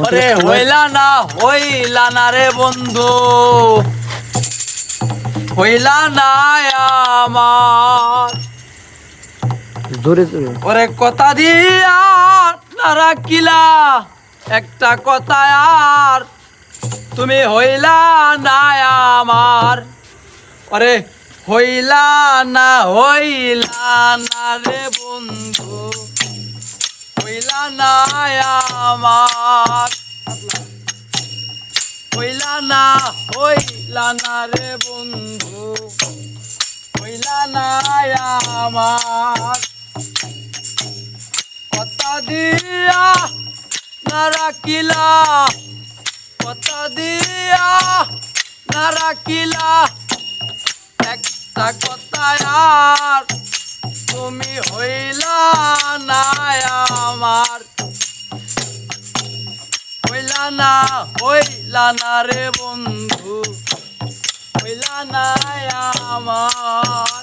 ওরে হইলা না রে বন্ধু, হইলা না আমার। ওরে কথা দিয়া না রাখিলা একটা কথা আর তুমি হইলা না আমার। ওরে হইলা না রে বন্ধু, হইলা না আমার। হইলা না রে বন্ধু, হইলা না আমার। কথা দিয়া না রাখিলা, কথা দিয়া না রাখিলা একটা কথা আর তুমি হইলা না আমার। হইলা না রে বন্ধু, হইলা না আমার।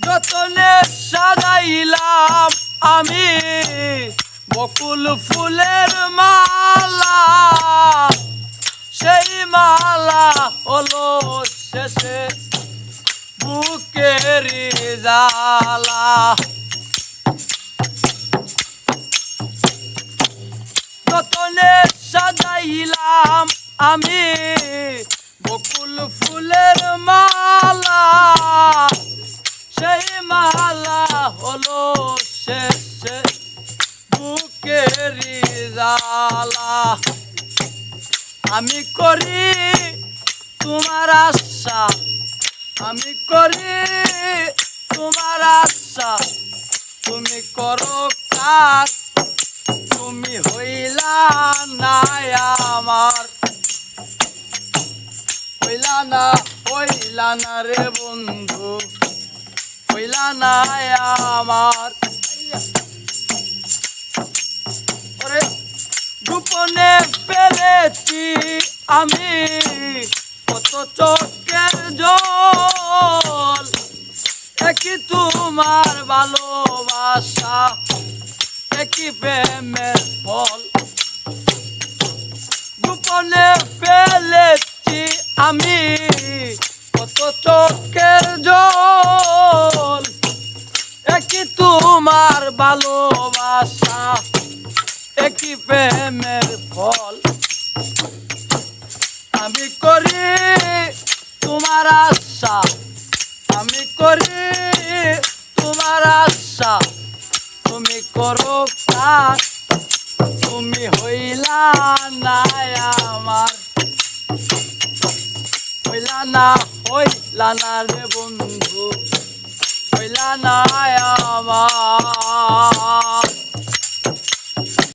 যতনে সাজাইলাম আমি বকুল ফুলের মালা, সেই মালা হলো শেষে বুকের জ্বালা। যতনে সাজাইলাম আমি বকুল ফুলের মালা, সেই মালা হলো শেষে বুকের জ্বালা। আমি করি তোমার আশা, আমি করি তোমার আশা, তুমি করো কাজ, তুমি হইলা না আমার। হইলা না রে বন্ধু, হইলা না আমার। গোপনে পেরেছি আমি কত চোখের জল, একই তোমার ভালোবাসা, একই প্রেমের ফল। গোপনে ফেলেছি আমি কত চোখের জল, একই তোমার ভালোবাসা, একই প্রেমের ফল। আমি করি তোমার আশা, আমি করি তোমার আশা, তুমি করো কাজ, তুমি হইলা না আমার। হইলা না রে বন্ধু, হইলা না আমার।